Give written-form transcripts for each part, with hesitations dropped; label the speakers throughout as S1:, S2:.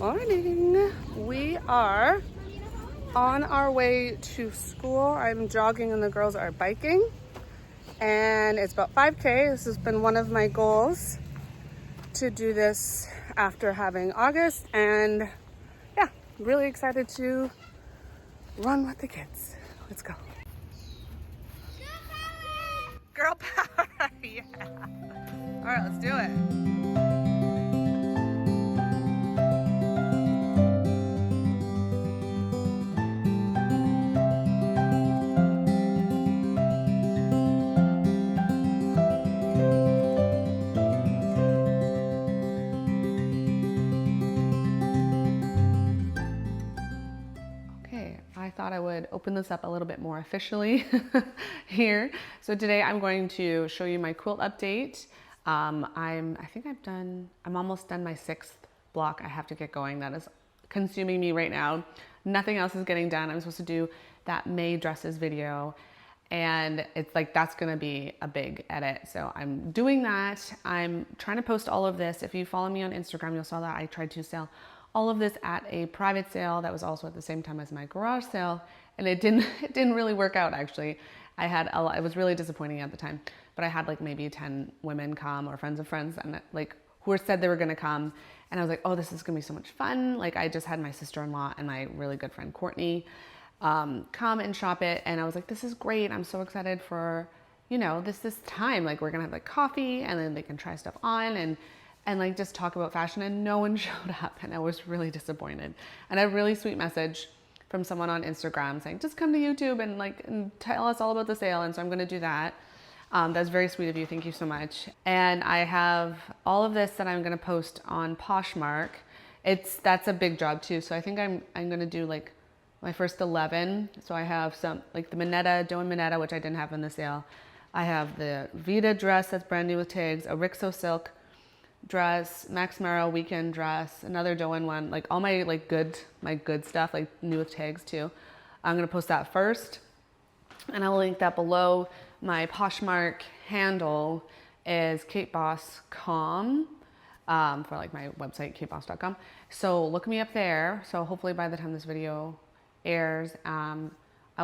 S1: Morning. We are on our way to school. I'm jogging and the girls are biking. And it's about 5K. This has been one of my goals to do this after having August. And yeah, really excited to run with the kids. Let's go. Girl power. Yeah. All right, let's do it. I thought I would open this up a little bit more officially here. So today I'm going to show you my quilt update. I'm almost done my 6th block. I have to get going. That is consuming me right now. Nothing else is getting done. I'm supposed to do that May dresses video, and it's like that's gonna be a big edit. So I'm doing that. I'm trying to post all of this. If you follow me on Instagram, you'll saw that I tried to sell all of this at a private sale that was also at the same time as my garage sale, and it didn't really work out actually. It was really disappointing at the time, but I had like maybe 10 women come, or friends of friends, and like who said they were gonna come, and I was like, oh, this is gonna be so much fun. Like I just had my sister-in-law and my really good friend Courtney come and shop it, and I was like, this is great. I'm so excited for, you know, this time. Like we're gonna have like coffee, and then they can try stuff on and like just talk about fashion, and no one showed up, and I was really disappointed. And a really sweet message from someone on Instagram saying, just come to YouTube and tell us all about the sale. And so I'm gonna do that. That's very sweet of you, thank you so much. And I have all of this that I'm gonna post on Poshmark. That's a big job too. So I think I'm gonna do like my first 11. So I have some, like the Doen Minetta, which I didn't have in the sale. I have the Vita dress that's brand new with tags, a Rixo silk dress, Max Mara weekend dress, another Doan one, like all my good stuff, like new with tags too. I'm gonna post that first, and I'll link that below. My Poshmark handle is kateboss.com for like my website, kateboss.com. So look me up there. So hopefully by the time this video airs, I'll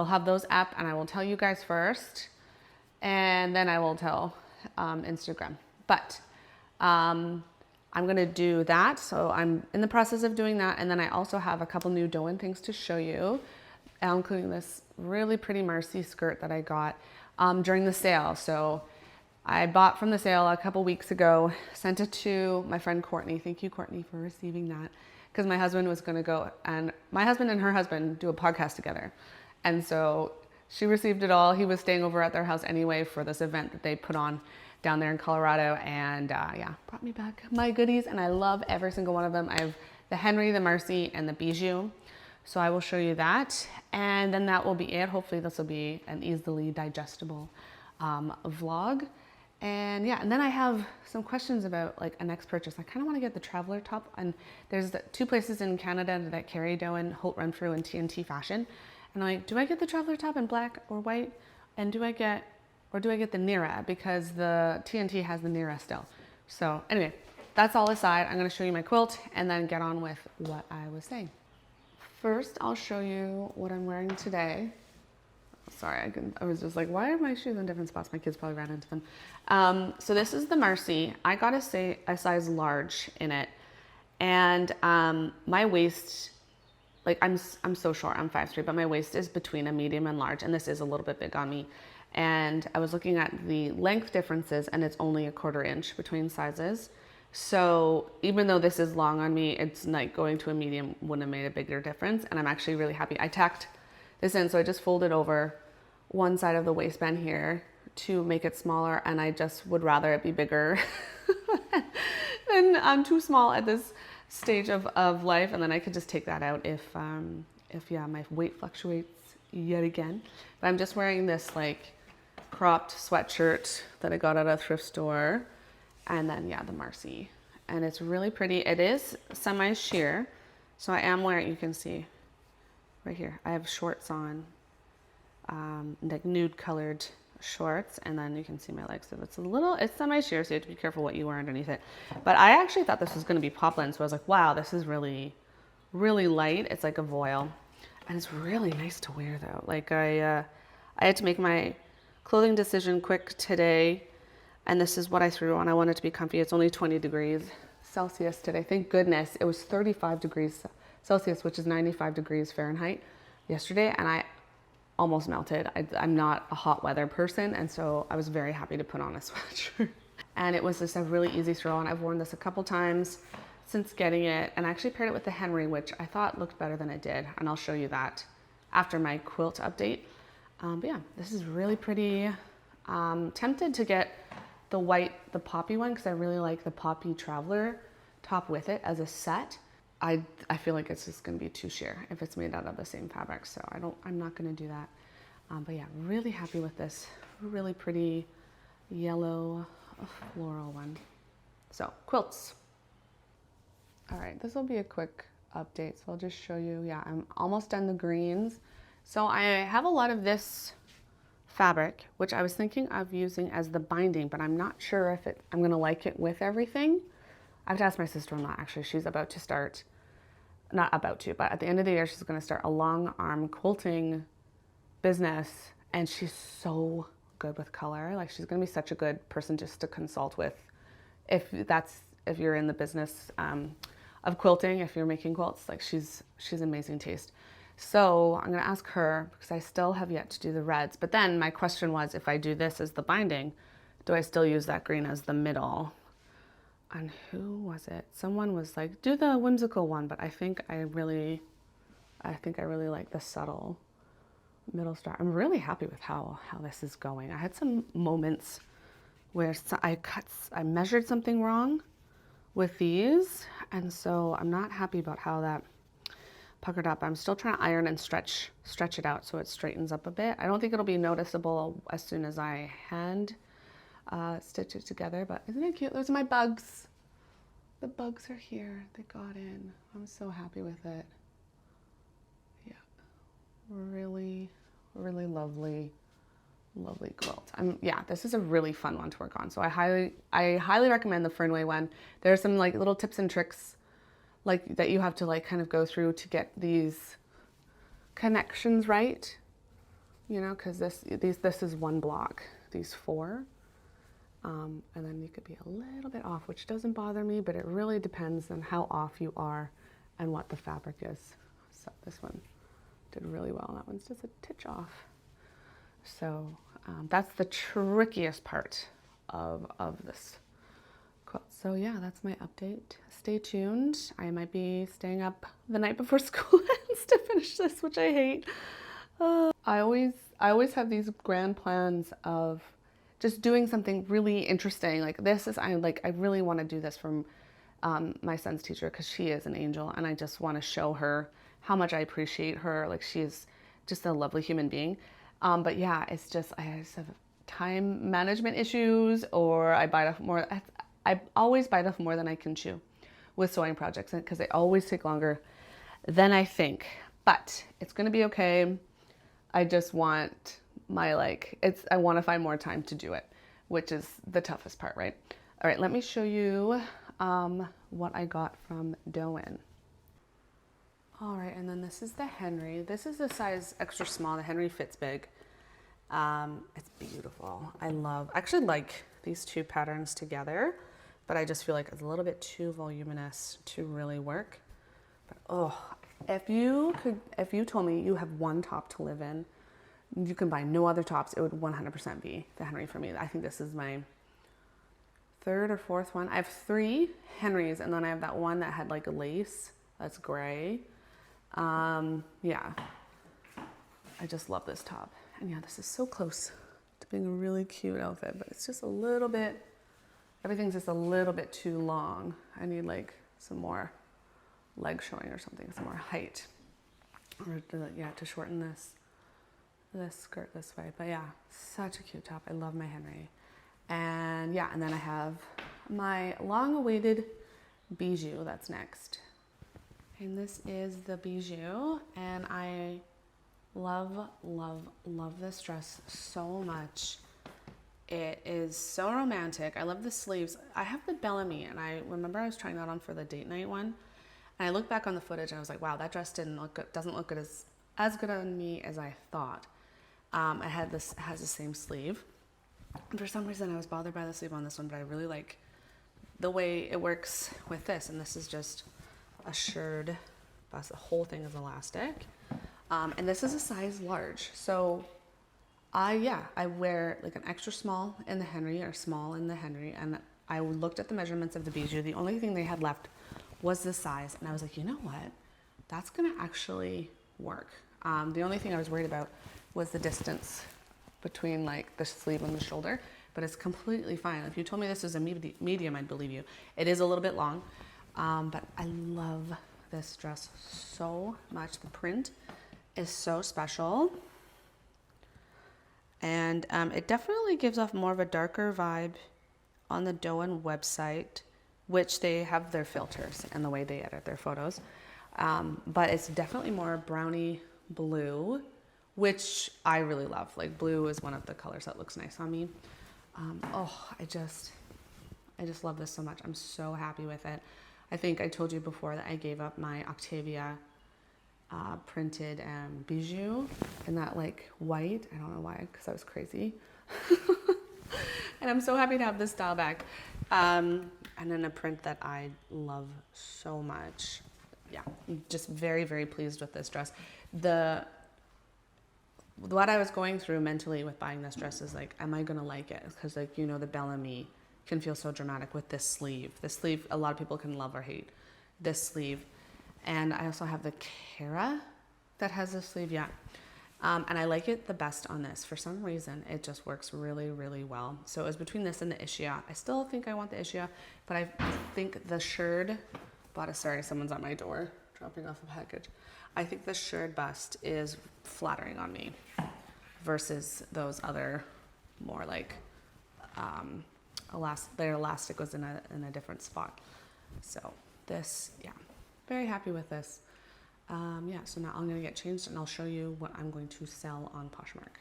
S1: have those up, and I will tell you guys first, and then I will tell Instagram. But I'm gonna do that. So I'm in the process of doing that. And then I also have a couple new Doan things to show you, including this really pretty Marcy skirt that I got during the sale. So I bought from the sale a couple weeks ago, sent it to my friend Courtney. Thank you, Courtney, for receiving that. Because my husband was gonna go, and my husband and her husband do a podcast together. And so she received it all. He was staying over at their house anyway for this event that they put on down there in Colorado, and yeah, brought me back my goodies, and I love every single one of them. I have the Henry, the Marcy, and the Bijou, so I will show you that, and then that will be it. Hopefully this will be an easily digestible vlog, and yeah, and then I have some questions about like a next purchase. I kind of want to get the traveler top, and there's 2 places in Canada that carry Doan, Holt Renfrew, and TNT Fashion, and I'm like, do I get the traveler top in black or white, and do I get the Nira, because the TNT has the Nira still. So anyway, that's all aside. I'm gonna show you my quilt and then get on with what I was saying. First, I'll show you what I'm wearing today. Sorry, I was just like, why are my shoes in different spots? My kids probably ran into them. So this is the Marcy. I got a size large in it. And my waist, like I'm so short, I'm 5'3", but my waist is between a medium and large, and this is a little bit big on me. And I was looking at the length differences, and it's only a 1/4 inch between sizes. So even though this is long on me, it's like going to a medium wouldn't have made a bigger difference. And I'm actually really happy. I tacked this in, so I just folded over one side of the waistband here to make it smaller, and I just would rather it be bigger than I'm too small at this stage of life. And then I could just take that out if yeah, my weight fluctuates yet again. But I'm just wearing this like cropped sweatshirt that I got at a thrift store, and then yeah, the Marcy, and it's really pretty. It is semi sheer, so I am wearing, you can see right here, I have shorts on, like nude colored shorts, and then you can see my legs. So it's semi sheer, so you have to be careful what you wear underneath it. But I actually thought this was going to be poplin, so I was like, wow, this is really really light. It's like a voile. And it's really nice to wear though. Like I had to make my clothing decision quick today, and this is what I threw on. I want it to be comfy. It's only 20 degrees Celsius today. Thank goodness. It was 35 degrees Celsius, which is 95 degrees Fahrenheit yesterday, and I almost melted. I'm not a hot weather person, and so I was very happy to put on a sweatshirt. And it was just a really easy throw on. I've worn this a couple times since getting it, and I actually paired it with the Henry, which I thought looked better than it did, and I'll show you that after my quilt update. But yeah, this is really pretty. Tempted to get the poppy one because I really like the poppy traveler top with it as a set. I feel like it's just gonna be too sheer if it's made out of the same fabric, so I'm not gonna do that. But yeah, really happy with this really pretty yellow floral one. So quilts. All right, this will be a quick update. So I'll just show you, yeah, I'm almost done the greens. So I have a lot of this fabric, which I was thinking of using as the binding, but I'm not sure if I'm gonna like it with everything. I have to ask my sister-in-law, actually. She's about to start, not about to, but at the end of the year, she's gonna start a long arm quilting business, and she's so good with color. Like, she's gonna be such a good person just to consult with if you're in the business of quilting, if you're making quilts. Like, she's amazing taste. So I'm gonna ask her because I still have yet to do the reds. But then my question was, if I do this as the binding, do I still use that green as the middle? And who was it? Someone was like, do the whimsical one, but I think I really like the subtle middle star. I'm really happy with how this is going. I had some moments where I measured something wrong with these, and so I'm not happy about how that puckered up. I'm still trying to iron and stretch it out so it straightens up a bit. I don't think it'll be noticeable as soon as I hand stitch it together, but isn't it cute? Those are my bugs. The bugs are here. They got in. I'm so happy with it. Yeah, really, really lovely quilt. Yeah, this is a really fun one to work on. So I highly recommend the Fernway one. There's some like little tips and tricks like that you have to like kind of go through to get these connections right, you know, because this is one block, these four, and then you could be a little bit off, which doesn't bother me, but it really depends on how off you are and what the fabric is. So this one did really well. That one's just a titch off. So that's the trickiest part of this quilt. So yeah, that's my update. Stay tuned. I might be staying up the night before school ends to finish this, which I hate. I always have these grand plans of just doing something really interesting. Like I really want to do this from my son's teacher because she is an angel, and I just want to show her how much I appreciate her. Like, she's just a lovely human being. But yeah, it's just, I just have time management issues, or I always bite off more than I can chew with sewing projects because they always take longer than I think, but it's going to be okay. I just want I want to find more time to do it, which is the toughest part, right? All right, let me show you what I got from Doen. All right, and then this is the Henry. This is the size extra small. The Henry fits big. It's beautiful. I actually like these two patterns together, but I just feel like it's a little bit too voluminous to really work. But oh, if you told me you have one top to live in, you can buy no other tops, it would 100% be the Henry for me. I think this is my third or fourth one. I have 3 Henrys, and then I have that one that had like a lace that's gray. Yeah, I just love this top. And yeah, this is so close to being a really cute outfit, but it's just a little bit, everything's just a little bit too long. I need like some more leg showing or something, some more height, or to shorten this skirt this way. But yeah, such a cute top. I love my Henry. And yeah, and then I have my long-awaited bijou that's next. And this is the bijou, and I love, love, love this dress so much. It is so romantic. I love the sleeves. I have the Bellamy, and I remember I was trying that on for the date night one, And I looked back on the footage and I was like, wow, that dress doesn't look good as good on me as I thought. It has the same sleeve. And for some reason I was bothered by the sleeve on this one, but I really like the way it works with this. And this is just a shirred bust. The whole thing is elastic. And this is a size large. So I wear like an extra small in the Henry or small in the Henry. And I looked at the measurements of the bijou. The only thing they had left was the size. And I was like, you know what? That's gonna actually work. The only thing I was worried about was the distance between like the sleeve and the shoulder, but it's completely fine. If you told me this is a medium, I'd believe you. It is a little bit long, but I love this dress so much. The print is so special. And it definitely gives off more of a darker vibe on the Doen website, which they have their filters and the way they edit their photos. But it's definitely more brownie blue, which I really love. Like blue is one of the colors that looks nice on me. I just love this so much. I'm so happy with it. I think I told you before that I gave up my Octavia printed bijou in that like white. I don't know why, because I was crazy. And I'm so happy to have this style back. And then a print that I love so much. Yeah, just very, very pleased with this dress. What I was going through mentally with buying this dress is like, am I gonna like it? Because like, you know, the Bellamy can feel so dramatic with this sleeve. This sleeve, a lot of people can love or hate this sleeve. And I also have the Cara that has this sleeve, yeah. And I like it the best on this. For some reason, it just works really, really well. So it was between this and the Ischia. I still think I want the Ischia, but I think the shirred bodice, sorry, someone's at my door dropping off a package. I think the shirred bust is flattering on me versus those other more like their elastic was in a different spot. So this, yeah, very happy with this. So now I'm gonna get changed and I'll show you what I'm going to sell on Poshmark.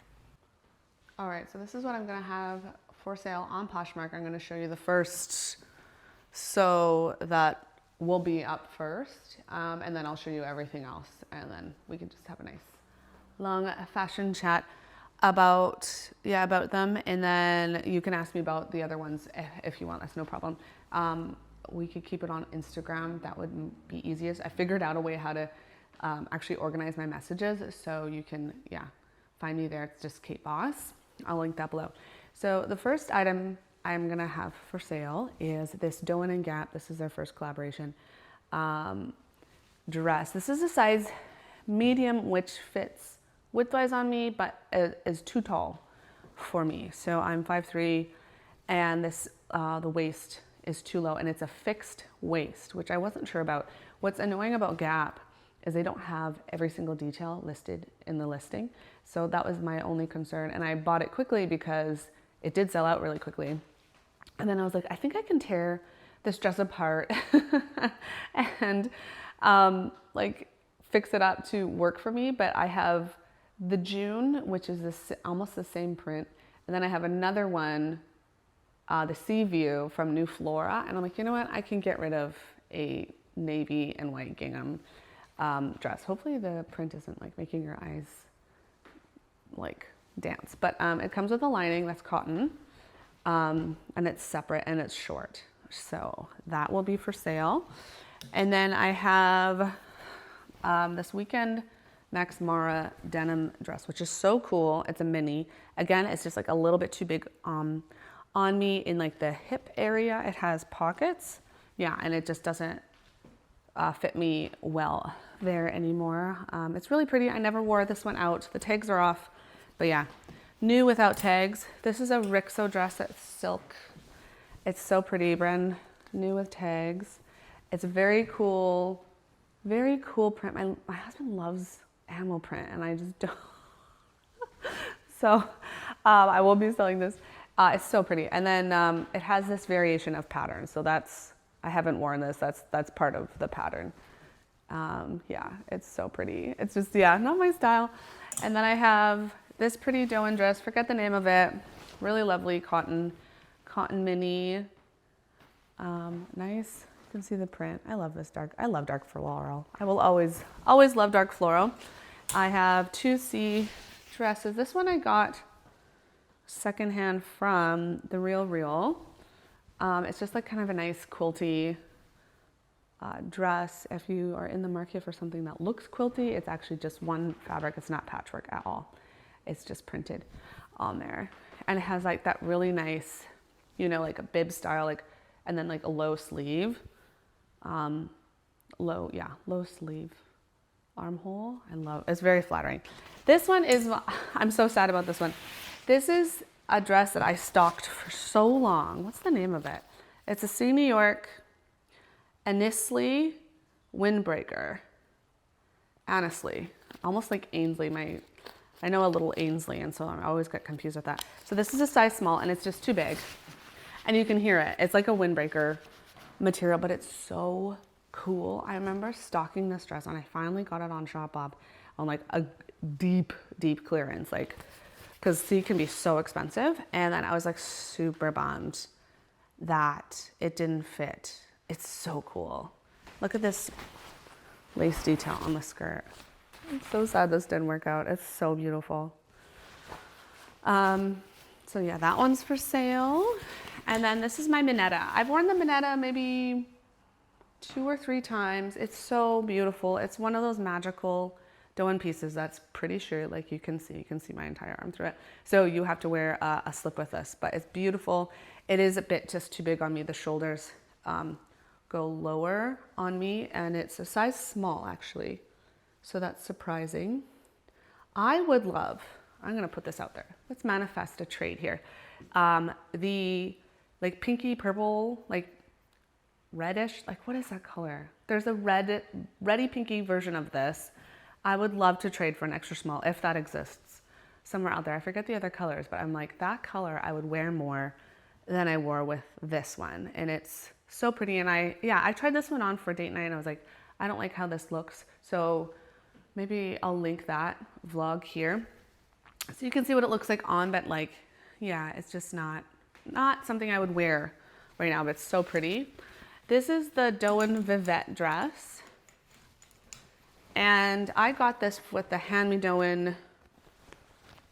S1: All right, so this is what I'm gonna have for sale on Poshmark. I'm gonna show you the first so that will be up first, and then I'll show you everything else, and then we can just have a nice long fashion chat about them, and then you can ask me about the other ones if you want. That's no problem. We could keep it on Instagram. That would be easiest. I figured out a way how to actually organize my messages, so you can find me there. It's just Kate Boss. I'll link that below. So the first item I'm gonna have for sale is this Doan and Gap. This is their first collaboration dress. This is a size medium, which fits width-wise on me, but is too tall for me. So I'm 5'3", and this the waist is too low, and it's a fixed waist, which I wasn't sure about. What's annoying about Gap is they don't have every single detail listed in the listing. So that was my only concern, and I bought it quickly because it did sell out really quickly. And then I was like, I think I can tear this dress apart and like fix it up to work for me. But I have the June, which is almost the same print. And then I have another one, the Sea View from New Flora. And I'm like, you know what? I can get rid of a navy and white gingham dress. Hopefully the print isn't like making your eyes like dance. But it comes with a lining that's cotton. And it's separate and it's short. So that will be for sale. And then I have this Weekend Max Mara denim dress, which is so cool. It's a mini. Again, it's just like a little bit too big on me in like the hip area. It has pockets. Yeah, and it just doesn't fit me well there anymore. It's really pretty. I never wore this one out. The tags are off, but yeah. New without tags. This is a Rixo dress that's silk. It's so pretty, brand new with tags. It's a very cool print. My husband loves animal print, and I just don't. So I will be selling this. It's so pretty. And then it has this variation of pattern. So I haven't worn this. That's part of the pattern. Yeah, it's so pretty. It's just, not my style. And then I have this pretty Doen dress, forget the name of it. Really lovely cotton mini. Nice You can see the print. I love this dark. I love dark floral. I will always love dark floral. I have 2C dresses. This one I got secondhand from The Real. It's just like kind of a nice quilty dress. If you are in the market for something that looks quilty, it's actually just one fabric. It's not patchwork at all. It's just printed on there. And it has like that really nice, you know, like a bib style, like, and then like a low sleeve. Low sleeve armhole. It's very flattering. This one is, I'm so sad about this one. This is a dress that I stocked for so long. What's the name of it? It's a C. New York Annesley windbreaker. Annesley, almost like Ainsley. I know a little Ainsley, and so I always get confused with that. So this is a size small, and it's just too big. And you can hear it. It's like a windbreaker material, but it's so cool. I remember stocking this dress, and I finally got it on ShopBob on like a deep clearance, like, because C can be so expensive. And then I was like super bummed that it didn't fit. It's so cool. Look at this lace detail on the skirt. I'm so sad this didn't work out. It's so beautiful. So yeah, that one's for sale. And then this is my Minetta. I've worn the Minetta maybe 2 or 3 times. It's so beautiful. It's one of those magical Doen pieces that's pretty sheer, like you can see my entire arm through it. So you have to wear a slip with this, but it's beautiful. It is a bit just too big on me. The shoulders go lower on me, and it's a size small actually. So that's surprising. I would love, I'm gonna put this out there. Let's manifest a trade here. The like pinky purple, like reddish, like what is that color? There's a reddy pinky version of this. I would love to trade for an extra small if that exists somewhere out there. I forget the other colors, but I'm like, that color I would wear more than I wore with this one. And it's so pretty. And I tried this one on for date night, and I was like, I don't like how this looks. So maybe I'll link that vlog here so you can see what it looks like on, but like, yeah, it's just not something I would wear right now, but it's so pretty. This is the Doan Vivette dress. And I got this with the Hand Me Doen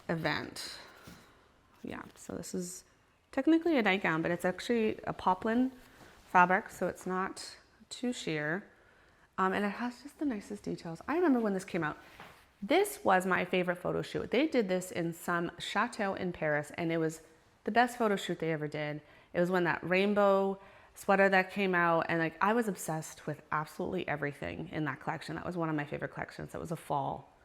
S1: event. Yeah, so this is technically a nightgown, but it's actually a poplin fabric, so it's not too sheer. And it has just the nicest details. I remember when this came out. This was my favorite photo shoot. They did this in some chateau in Paris, and it was the best photo shoot they ever did. It was when that rainbow sweater that came out, and like I was obsessed with absolutely everything in that collection. That was one of my favorite collections. It was a fall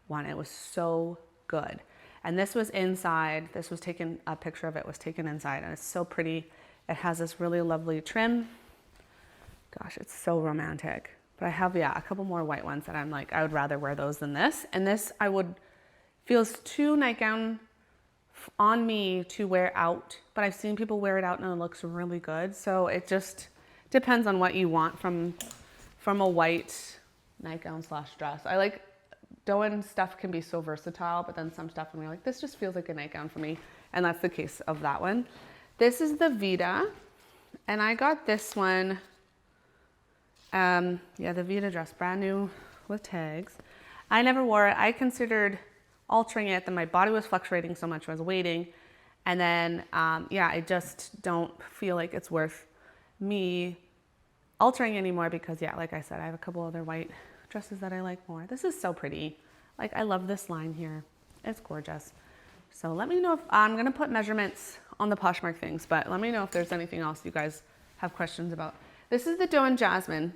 S1: one. It was so good. And this was inside. This was taken, a picture of it was taken inside, and it's so pretty. It has this really lovely trim. Gosh, it's so romantic. But I have, yeah, a couple more white ones that I'm like, I would rather wear those than this. And this feels too nightgown on me to wear out, but I've seen people wear it out and it looks really good. So it just depends on what you want from a white nightgown / dress. I like Doen stuff can be so versatile, but then some stuff I'm like, this just feels like a nightgown for me. And that's the case of that one. This is the Vita, and I got this one. Yeah, the Vita dress, brand new with tags. I never wore it. I considered altering it, then my body was fluctuating so much I was waiting. And then, yeah, I just don't feel like it's worth me altering anymore because, yeah, like I said, I have a couple other white dresses that I like more. This is so pretty. Like, I love this line here. It's gorgeous. So let me know if, I'm gonna put measurements on the Poshmark things, but let me know if there's anything else you guys have questions about. This is the Doan Jasmine,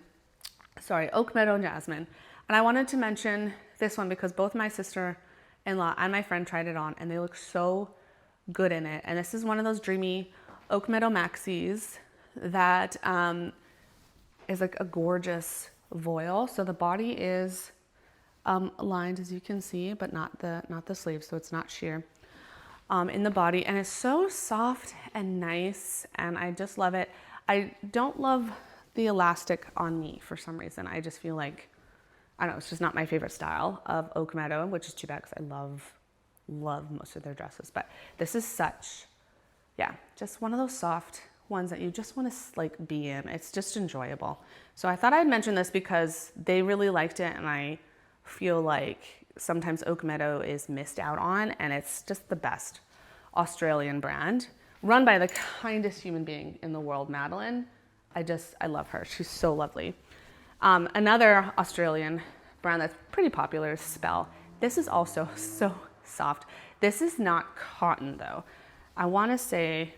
S1: sorry, Oak Meadow Jasmine. And I wanted to mention this one because both my sister-in-law and my friend tried it on and they look so good in it. And this is one of those dreamy Oak Meadow maxis that is like a gorgeous voile. So the body is lined, as you can see, but not the sleeves, so it's not sheer in the body. And it's so soft and nice, and I just love it. I don't love the elastic on me for some reason. I just feel like, I don't know, it's just not my favorite style of Oak Meadow, which is too bad because I love most of their dresses. But this is such, yeah, just one of those soft ones that you just want to like be in. It's just enjoyable. So I thought I'd mention this because they really liked it, and I feel like sometimes Oak Meadow is missed out on, and it's just the best Australian brand run by the kindest human being in the world, Madeline. I love her. She's so lovely. Another Australian brand that's pretty popular is Spell. This is also so soft. This is not cotton though. I want to say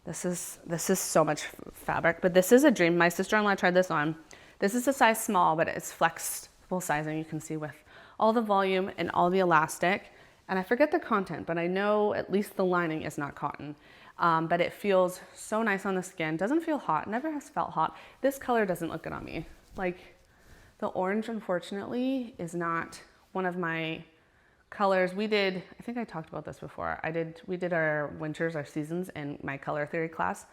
S1: this is so much fabric, but this is a dream. My sister-in-law tried this on. This is a size small, but it's flexible sizing. You can see with all the volume and all the elastic. And I forget the content, but I know at least the lining is not cotton. But it feels so nice on the skin. Doesn't feel hot, never has felt hot. This color doesn't look good on me. Like the orange, unfortunately, is not one of my colors. I think I talked about this before. We did our winters, our seasons in my color theory class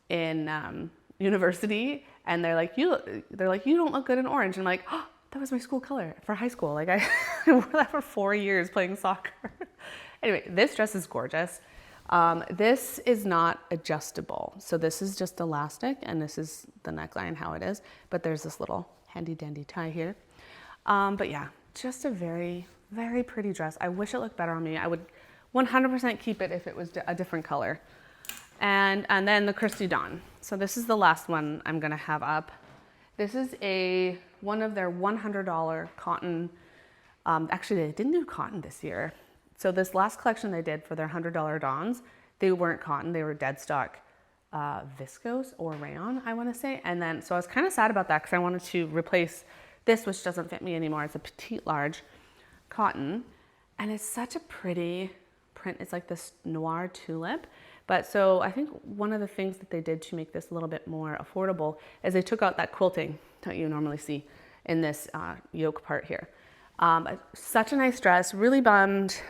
S1: in university. And they're like, you don't look good in orange. And I'm like, oh, that was my school color for high school. Like I wore that for 4 years playing soccer. Anyway, this dress is gorgeous. This is not adjustable. So this is just elastic, and this is the neckline, how it is. But there's this little handy dandy tie here. But yeah, just a very, very pretty dress. I wish it looked better on me. I would 100% keep it if it was a different color. And then the Christy Dôen. So this is the last one I'm gonna have up. This is one of their $100 cotton. Actually, they didn't do cotton this year. So this last collection they did for their $100 Dawns, they weren't cotton, they were dead stock viscose or rayon, I wanna say. And then, so I was kind of sad about that because I wanted to replace this, which doesn't fit me anymore. It's a petite large cotton. And it's such a pretty print. It's like this noir tulip. But so I think one of the things that they did to make this a little bit more affordable is they took out that quilting that you normally see in this yoke part here. Such a nice dress, really bummed.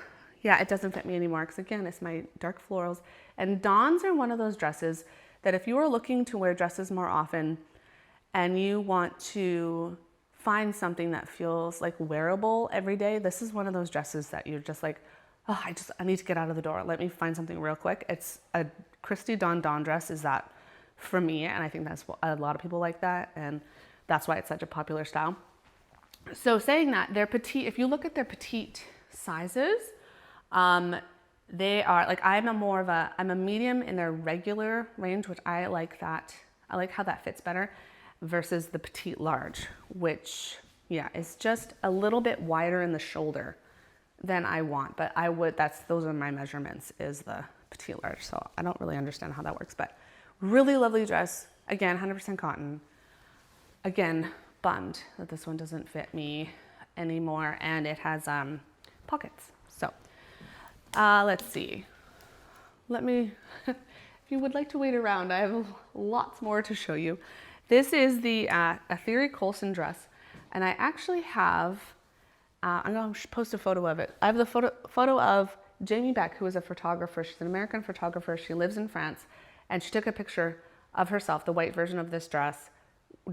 S1: Yeah, it doesn't fit me anymore because again, it's my dark florals. And Dawns are one of those dresses that if you are looking to wear dresses more often and you want to find something that feels like wearable every day, this is one of those dresses that you're just like, oh, I need to get out of the door. Let me find something real quick. It's a Christy Dôen dress is that for me. And I think that's a lot of people like that. And that's why it's such a popular style. So saying that, they're petite. If you look at their petite sizes, they are like, I'm a medium in their regular range, which I like that. I like how that fits better versus the petite large, which yeah, is just a little bit wider in the shoulder than I want, but those are my measurements, is the petite large. So I don't really understand how that works, but really lovely dress. Again, 100% cotton. Again, bummed that this one doesn't fit me anymore, and it has pockets. So let's see. If you would like to wait around, I have lots more to show you. This is the Ethery Colson dress, and I actually have, I'm going to post a photo of it. I have the photo of Jamie Beck, who is a photographer. She's an American photographer. She lives in France, and she took a picture of herself, the white version of this dress,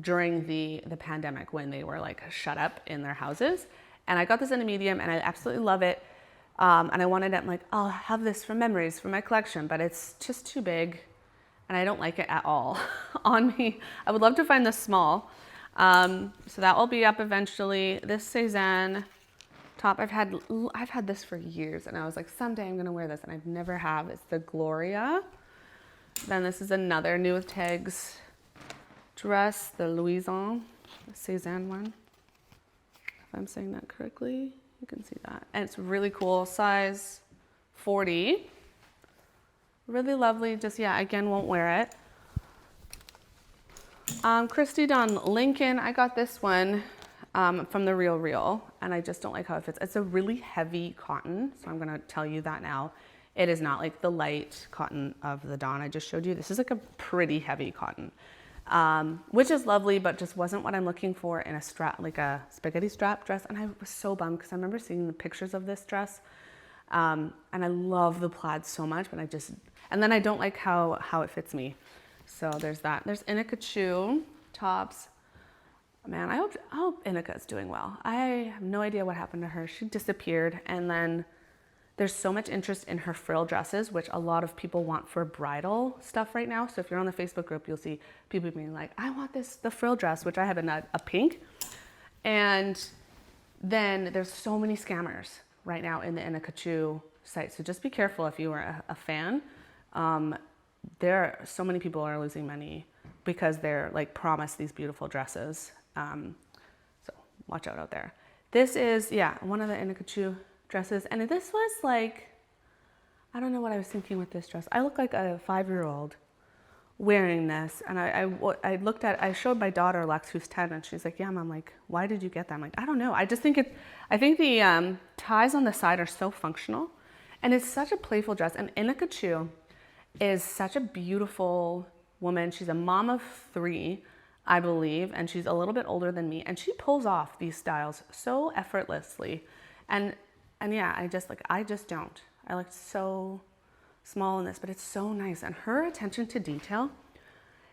S1: during the pandemic when they were like shut up in their houses. And I got this in a medium, and I absolutely love it. And I wanted it, I'm like, I'll have this for memories for my collection, but it's just too big, and I don't like it at all on me. I would love to find this small. So that will be up eventually. This Cézanne top, I've had this for years, and I was like, someday I'm gonna wear this, and I've never have. It's the Gloria. Then this is another New with Tags dress, the Louison, the Cézanne one. If I'm saying that correctly, you can see that. And it's really cool, size 40. Really lovely, just yeah, again, won't wear it. Christy Dôen Lincoln, I got this one from the Real Real, and I just don't like how it fits. It's a really heavy cotton, so I'm gonna tell you that now. It is not like the light cotton of the Dôen I just showed you. This is like a pretty heavy cotton, which is lovely, but just wasn't what I'm looking for in a strap, like a spaghetti strap dress. And I was so bummed because I remember seeing the pictures of this dress, and I love the plaid so much, but and then I don't like how it fits me. So there's that. There's Inika Chu tops. Man, I hope Inika is doing well. I have no idea what happened to her. She disappeared, and then There's so much interest in her frill dresses, which a lot of people want for bridal stuff right now. So if you're on the Facebook group, you'll see people being like, I want the frill dress, which I have in a pink. And then there's so many scammers right now in the Inakachu site. So just be careful if you are a fan. There are so many people are losing money because they're like promised these beautiful dresses. So watch out there. This is, yeah, one of the Inakachu dresses. And this was like, I don't know what I was thinking with this dress. I look like a 5-year-old wearing this. And I showed my daughter Lex, who's 10, and she's like, yeah, Mom, like, why did you get that? I'm like, I don't know. I think the ties on the side are so functional, and it's such a playful dress. And Inakachu is such a beautiful woman. She's a mom of 3, I believe, and she's a little bit older than me, and she pulls off these styles so effortlessly. And yeah, I just don't. I look so small in this, but it's so nice. And her attention to detail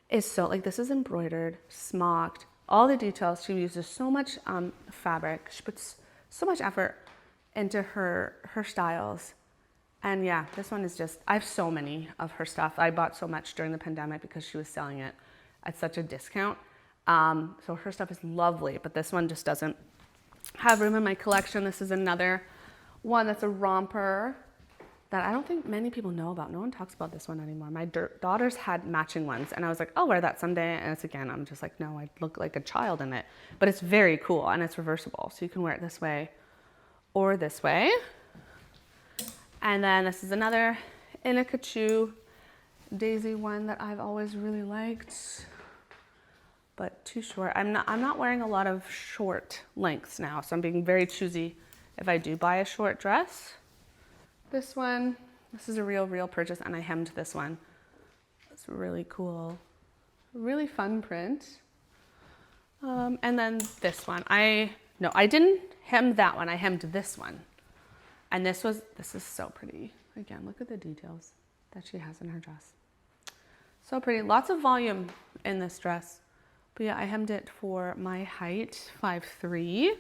S1: is so, like, this is embroidered, smocked, all the details. She uses so much fabric. She puts so much effort into her styles. And yeah, this one is just, I have so many of her stuff. I bought so much during the pandemic because she was selling it at such a discount. So her stuff is lovely, but this one just doesn't have room in my collection. This is another one that's a romper that I don't think many people know about. No one talks about this one anymore. My daughters had matching ones, and I was like, I'll wear that someday. And it's, again, I'm just like, no, I look like a child in it. But it's very cool, and it's reversible. So you can wear it this way or this way. And then this is another Inakachu daisy one that I've always really liked, but too short. I'm not wearing a lot of short lengths now, so I'm being very choosy if I do buy a short dress. This one, this is a real purchase, and I hemmed this one. It's really cool, really fun print. And then this one, I didn't hem that one. I hemmed this one, and this is so pretty. Again, look at the details that she has in her dress. So pretty. Lots of volume in this dress. But yeah, I hemmed it for my height, 5'3".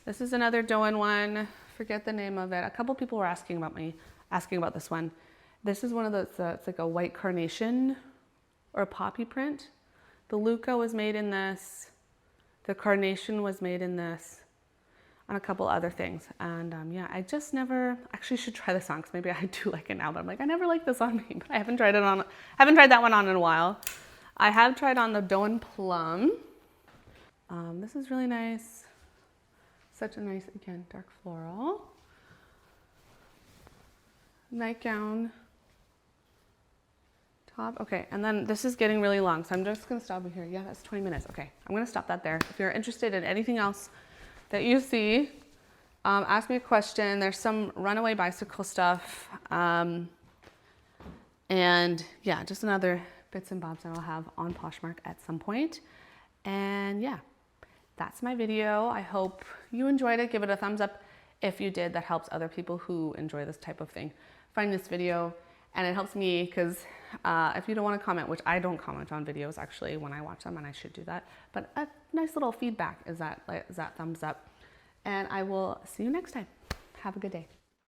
S1: This is another Doan one. Forget the name of it. A couple people were asking about this one. This is one of those, it's like a white carnation or a poppy print. The Luca was made in this. The carnation was made in this, and a couple other things. And yeah, I just never, actually should try this on, because maybe I do like it now, but I'm like, I never liked this on me, but I haven't tried that one on in a while. I have tried on the Doan Plum. This is really nice. Such a nice, again, dark floral. Nightgown. Top. Okay, and then this is getting really long, so I'm just gonna stop here. Yeah, that's 20 minutes. Okay, I'm gonna stop that there. If you're interested in anything else that you see, ask me a question. There's some runaway bicycle stuff. And yeah, just another bits and bobs that I'll have on Poshmark at some point. And yeah, that's my video. I hope you enjoyed it. Give it a thumbs up if you did. That helps other people who enjoy this type of thing find this video. And it helps me because if you don't want to comment, which I don't comment on videos actually when I watch them, and I should do that, but a nice little feedback is that thumbs up. And I will see you next time. Have a good day.